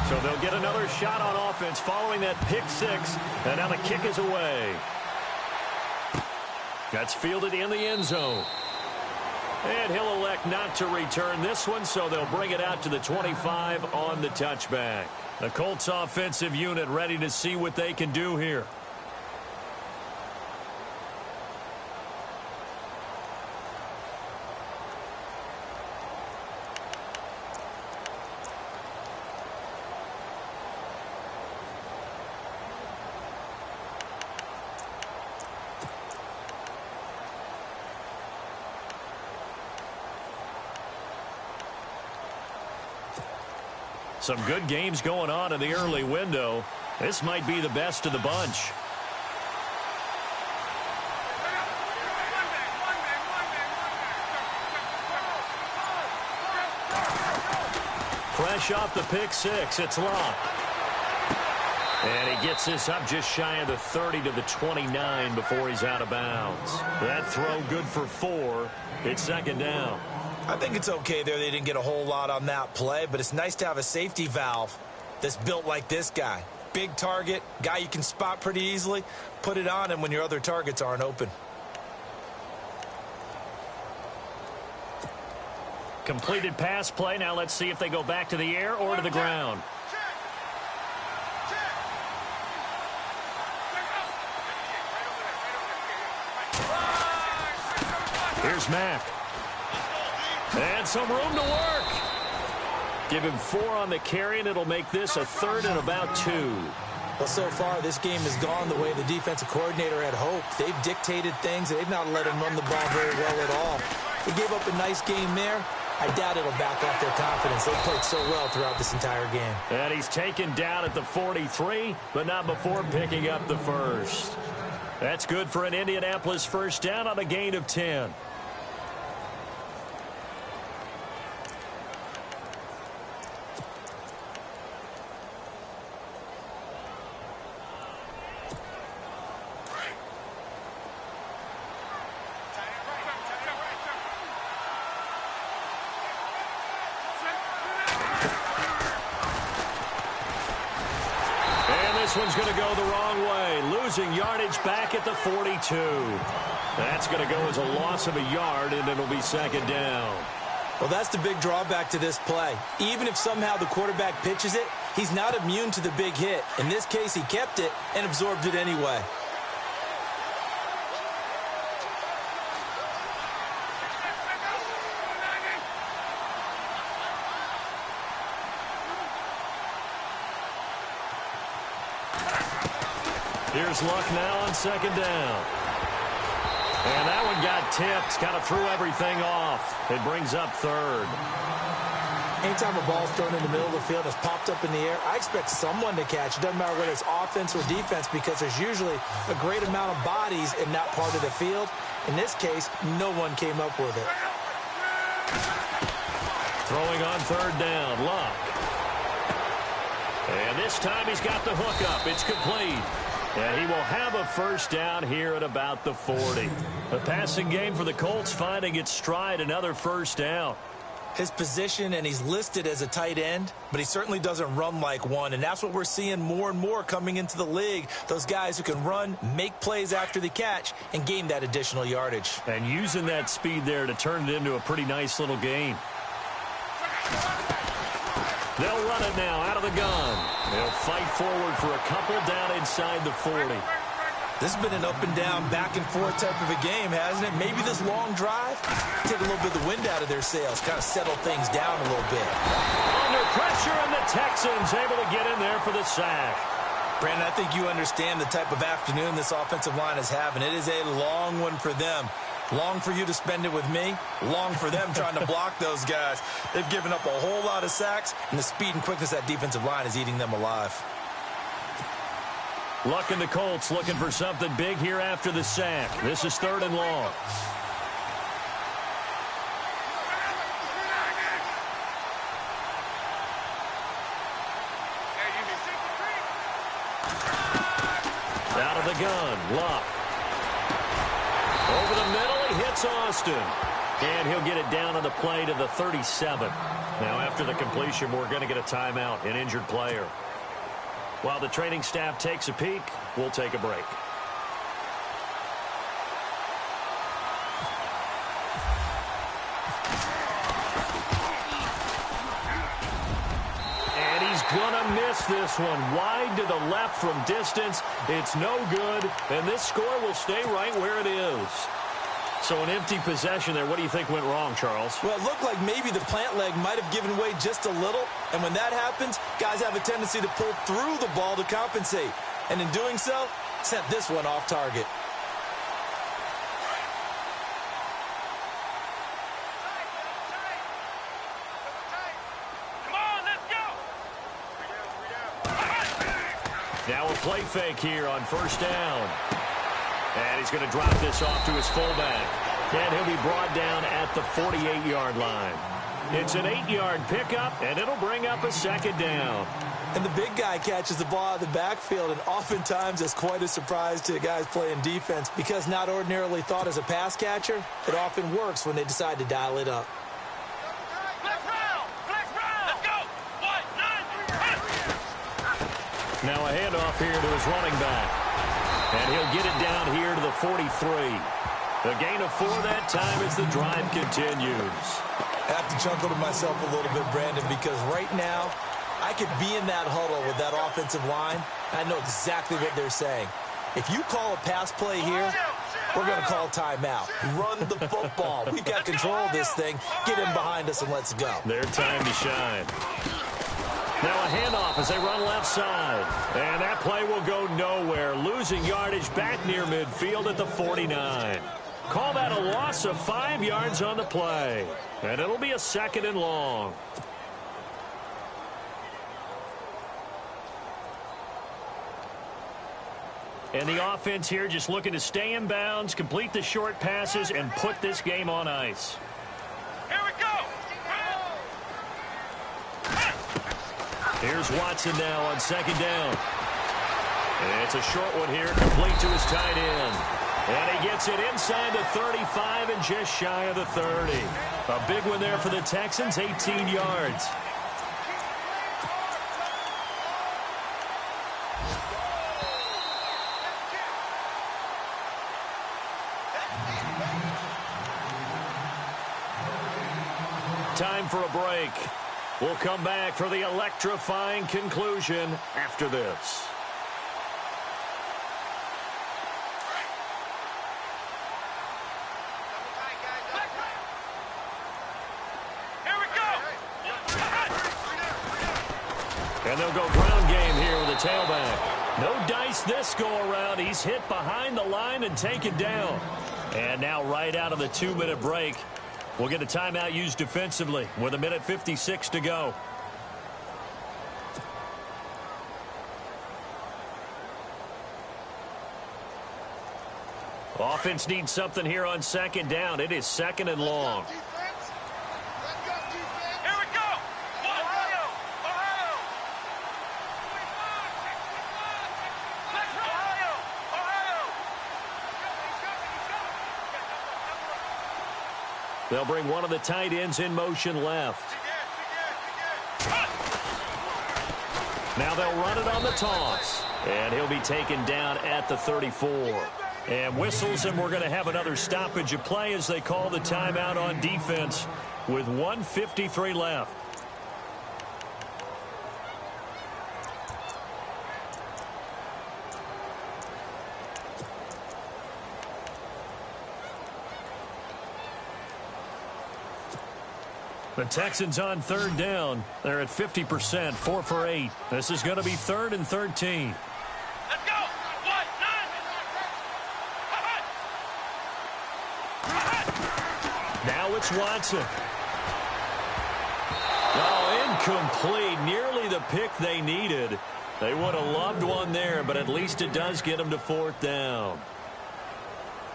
So they'll get another shot on offense following that pick 6. And now the kick is away. That's fielded in the end zone. And he'll elect not to return this one, so they'll bring it out to the 25 on the touchback. The Colts offensive unit ready to see what they can do here. Some good games going on in the early window. This might be the best of the bunch. Fresh off the pick six, it's Locke. And he gets this up just shy of the 30 to the 29 before he's out of bounds. That throw good for 4. It's second down. I think it's okay there. They didn't get a whole lot on that play, but it's nice to have a safety valve that's built like this guy. Big target, guy you can spot pretty easily. Put it on him when your other targets aren't open. Completed pass play. Now let's see if they go back to the air or to the ground. Here's Mack. And some room to work. Give him 4 on the carry, and it'll make this a 3rd and about 2. Well, so far, this game has gone the way the defensive coordinator had hoped. They've dictated things, and they've not let him run the ball very well at all. They gave up a nice game there. I doubt it'll back off their confidence. They've played so well throughout this entire game. And he's taken down at the 43, but not before picking up the first. That's good for an Indianapolis first down on a gain of 10. This one's going to go the wrong way. Losing yardage back at the 42. That's going to go as a loss of a yard, and it'll be second down. Well, that's the big drawback to this play. Even if somehow the quarterback pitches it, he's not immune to the big hit. In this case, he kept it and absorbed it anyway. Here's Luck now on second down. And that one got tipped. Kind of threw everything off. It brings up 3rd. Anytime a ball's thrown in the middle of the field and it's popped up in the air, I expect someone to catch. It doesn't matter whether it's offense or defense because there's usually a great amount of bodies in that part of the field. In this case, no one came up with it. Throwing on 3rd down, Luck. And this time he's got the hook up. It's complete. And he will have a first down here at about the 40. The passing game for the Colts finding its stride, another first down. His position, and he's listed as a tight end, but he certainly doesn't run like one, and that's what we're seeing more and more coming into the league. Those guys who can run, make plays after the catch, and gain that additional yardage. And using that speed there to turn it into a pretty nice little game. They'll run it now out of the gun. They'll fight forward for a couple down inside the 40. This has been an up and down, back and forth type of a game, hasn't it? Maybe this long drive, take a little bit of the wind out of their sails, kind of settle things down a little bit. Under pressure, and the Texans able to get in there for the sack. Brandon, I think you understand the type of afternoon this offensive line is having. It is a long one for them. Long for you to spend it with me. Long for them trying to block those guys. They've given up a whole lot of sacks, and the speed and quickness of that defensive line is eating them alive. Luck and the Colts looking for something big here after the sack. This is 3rd and long. Out of the gun, Luck. Over the middle, he hits Austin. And he'll get it down on the play to the 37. Now, after the completion, we're going to get a timeout, an injured player. While the training staff takes a peek, we'll take a break. And he's going to miss this one. Wide to the left from distance. It's no good, and this score will stay right where it is. So an empty possession there. What do you think went wrong, Charles? Well, it looked like maybe the plant leg might have given way just a little. And when that happens, guys have a tendency to pull through the ball to compensate. And in doing so, sent this one off target. Come on, let's go. play fake here on first down. And he's going to drop this off to his fullback. And he'll be brought down at the 48-yard line. It's an 8-yard pickup, and it'll bring up a second down. And the big guy catches the ball out of the backfield, and oftentimes it's quite a surprise to the guys playing defense because not ordinarily thought as a pass catcher, it often works when they decide to dial it up. Now a handoff here to his running back. And he'll get it down here to the 43. A gain of 4 that time as the drive continues. I have to chuckle to myself a little bit, Brandon, because right now I could be in that huddle with that offensive line. I know exactly what they're saying. If you call a pass play here, we're going to call timeout. Run the football. We've got control of this thing. Get him behind us and let's go. Their time to shine. Now a handoff as they run left side. And that play will go nowhere. Losing yardage back near midfield at the 49. Call that a loss of 5 yards on the play. And it'll be a 2nd and long. And the offense here just looking to stay in bounds, complete the short passes, and put this game on ice. Here we go. Here's Watson now on 2nd down. And it's a short one here, complete to his tight end. And he gets it inside the 35 and just shy of the 30. A big one there for the Texans, 18 yards. Time for a break. We'll come back for the electrifying conclusion after this. Here we go. And they'll go ground game here with a tailback. No dice this go-around. He's hit behind the line and taken down. And now right out of the 2-minute break, we'll get a timeout used defensively with 1:56 to go. Offense needs something here on 2nd down. It is 2nd and long. Here we go. Ohio. Ohio. Ohio. They'll bring one of the tight ends in motion left. Now they'll run it on the toss. And he'll be taken down at the 34. And whistles, and we're going to have another stoppage of play as they call the timeout on defense with 1:53 left. The Texans on 3rd down. They're at 50%, 4 for 8. This is going to be 3rd and 13. Let's go. 1, 9. Now it's Watson. Oh, incomplete. Nearly the pick they needed. They would have loved one there, but at least it does get them to 4th down.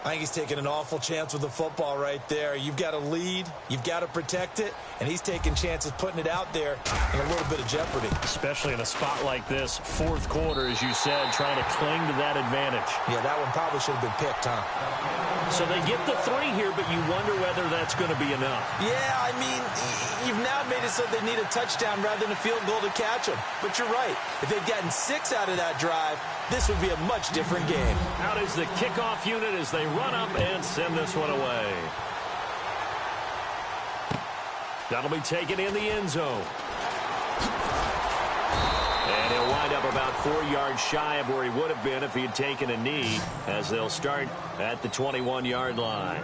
I think he's taking an awful chance with the football right there. You've got to lead, you've got to protect it, and he's taking chances putting it out there in a little bit of jeopardy. Especially in a spot like this, 4th quarter, as you said, trying to cling to that advantage. Yeah, that one probably should have been picked, huh? So they get the 3 here, but you wonder whether that's going to be enough. Yeah, I mean, you've now made it so they need a touchdown rather than a field goal to catch them. But you're right. If they'd gotten 6 out of that drive, this would be a much different game. Out is the kickoff unit as they run up and send this one away. That'll be taken in the end zone. And he'll wind up about 4 yards shy of where he would have been if he had taken a knee, as they'll start at the 21-yard line.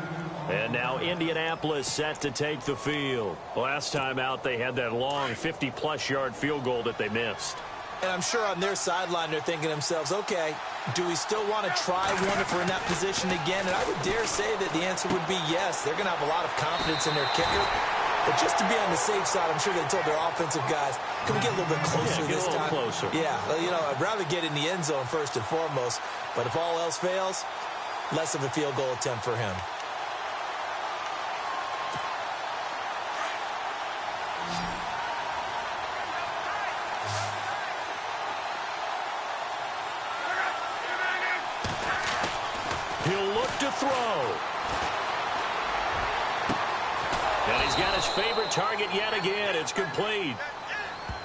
And now Indianapolis set to take the field. Last time out, they had that long 50-plus yard field goal that they missed. And I'm sure on their sideline they're thinking to themselves, okay, do we still want to try one if we're in that position again? And I would dare say that the answer would be yes. They're going to have a lot of confidence in their kicker. But just to be on the safe side, I'm sure they told their offensive guys, can we get a little bit closer this time? Closer. Yeah, well, you know, I'd rather get in the end zone first and foremost. But if all else fails, less of a field goal attempt for him. He'll look to throw. And he's got his favorite target yet again. It's complete.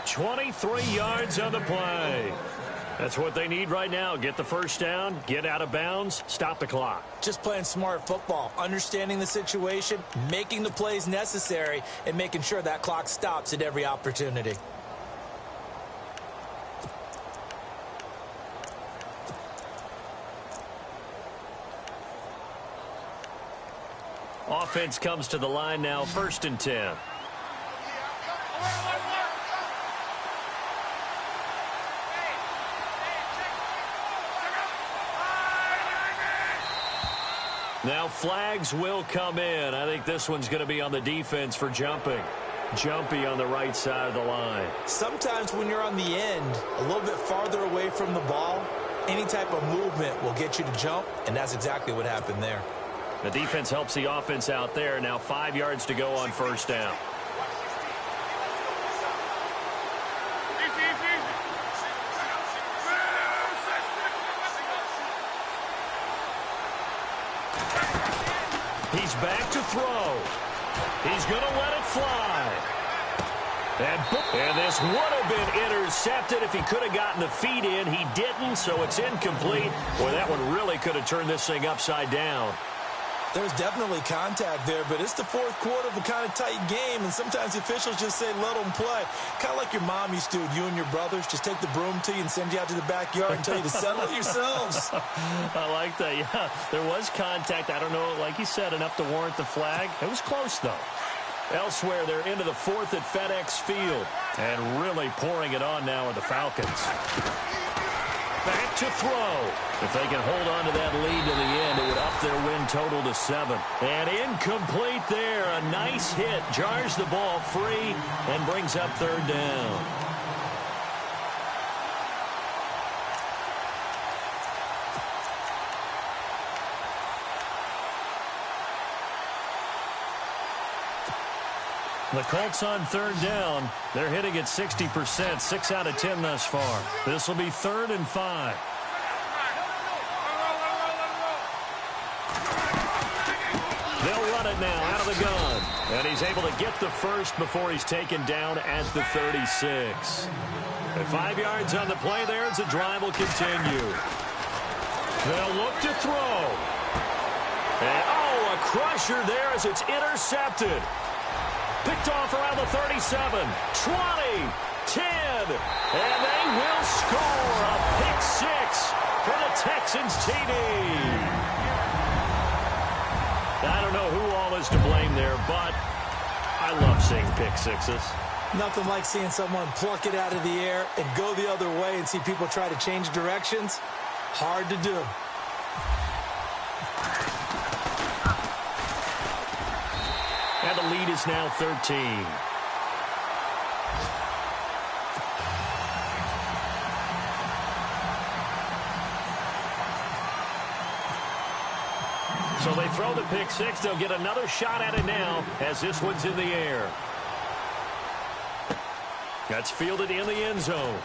23 yards on the play. That's what they need right now. Get the first down, get out of bounds, stop the clock. Just playing smart football, understanding the situation, making the plays necessary, and making sure that clock stops at every opportunity. Offense comes to the line now, 1st and 10. Now flags will come in. I think this one's going to be on the defense for jumping. Jumpy on the right side of the line. Sometimes when you're on the end, a little bit farther away from the ball, any type of movement will get you to jump, and that's exactly what happened there. The defense helps the offense out there. Now 5 yards to go on 1st down. He's back to throw. He's going to let it fly. And this would have been intercepted if he could have gotten the feet in. He didn't, so it's incomplete. Boy, that one really could have turned this thing upside down. There's definitely contact there, but it's the 4th quarter of a kind of tight game, and sometimes the officials just say, let them play. Kind of like your mom used to, you and your brothers, just take the broom to you and send you out to the backyard and tell you to settle it yourselves. I like that, yeah. There was contact. I don't know, like you said, enough to warrant the flag. It was close, though. Elsewhere, they're into the 4th at FedEx Field, and really pouring it on now are the Falcons. Back to throw. If they can hold on to that lead to the end, it would up their win total to 7. And incomplete there. A nice hit. Jars the ball free and brings up 3rd down. The Colts on 3rd down. They're hitting at 60%, 6 out of 10 thus far. This will be 3rd and 5. They'll run it now out of the gun. And he's able to get the first before he's taken down at the 36. At 5 yards on the play there as the drive will continue. They'll look to throw. And, oh, a crusher there as it's intercepted. Picked off around the 37, 20, 10, and they will score a pick 6 for the Texans TD. I don't know who all is to blame there, but I love seeing pick 6s. Nothing like seeing someone pluck it out of the air and go the other way and see people try to change directions. Hard to do. And the lead is now 13. So they throw the pick 6. They'll get another shot at it now as this one's in the air. That's fielded in the end zone.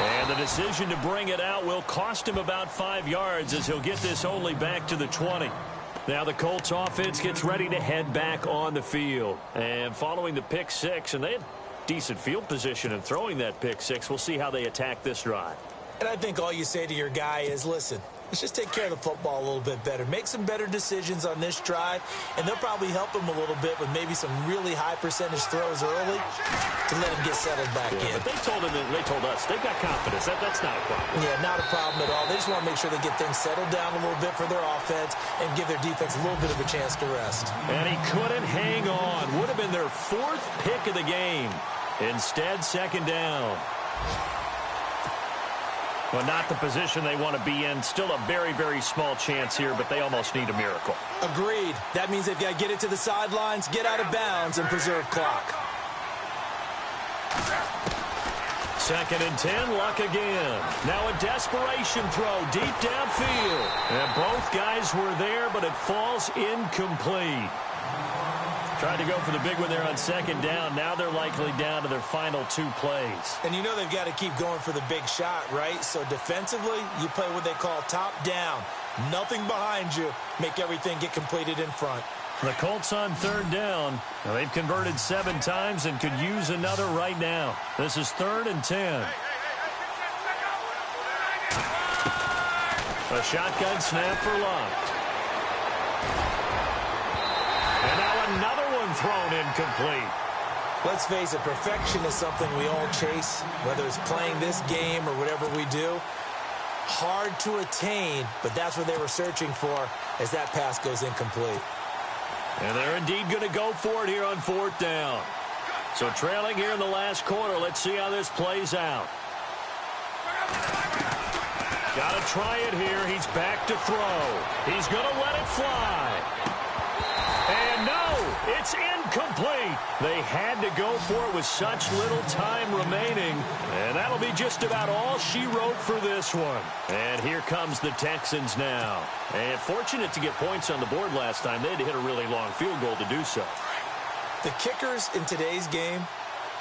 And the decision to bring it out will cost him about 5 yards as he'll get this only back to the 20. Now the Colts offense gets ready to head back on the field. And following the pick 6, and they had decent field position in throwing that pick 6, we'll see how they attack this drive. And I think all you say to your guy is, listen, let's just take care of the football a little bit better. Make some better decisions on this drive, and they'll probably help him a little bit with maybe some really high percentage throws early to let him get settled back in. But they told him, and they told us, they've got confidence. That's not a problem. Yeah, not a problem at all. They just want to make sure they get things settled down a little bit for their offense and give their defense a little bit of a chance to rest. And he couldn't hang on. Would have been their 4th pick of the game. Instead, 2nd down. Well, not the position they want to be in. Still a very, very small chance here, but they almost need a miracle. Agreed. That means they've got to get it to the sidelines, get out of bounds, and preserve clock. 2nd and 10, Luck again. Now a desperation throw deep downfield. And both guys were there, but it falls incomplete. Tried to go for the big one there on 2nd down. Now they're likely down to their final 2 plays. And you know they've got to keep going for the big shot, right? So defensively, you play what they call top down. Nothing behind you. Make everything get completed in front. The Colts on 3rd down. Now they've converted 7 times and could use another right now. This is 3rd and 10. A shotgun snap for Luck. And now another one thrown incomplete. Let's face it, perfection is something we all chase, whether it's playing this game or whatever we do. Hard to attain, but that's what they were searching for as that pass goes incomplete. And they're indeed going to go for it here on 4th down. So trailing here in the last quarter, let's see how this plays out. Got to try it here. He's back to throw. He's going to let it fly. And no, it's incomplete. They had to go for it with such little time remaining. And that'll be just about all she wrote for this one. And here comes the Texans now. And fortunate to get points on the board last time. They had to hit a really long field goal to do so. The kickers in today's game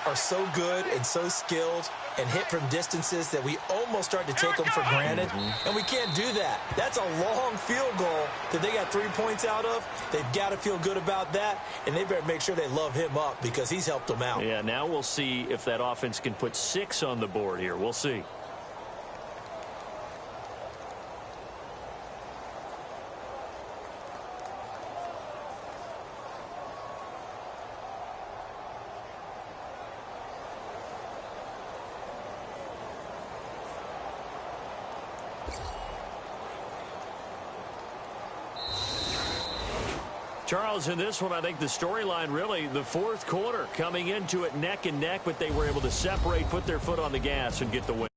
are so good and so skilled and hit from distances that we almost start to take them for granted. And we can't do that. That's a long field goal that they got 3 points out of. They've got to feel good about that, and they better make sure they love him up because he's helped them out. Yeah, now we'll see if that offense can put 6 on the board here. We'll see. Charles, in this one, I think the storyline really, the 4th quarter, coming into it neck and neck, but they were able to separate, put their foot on the gas, and get the win.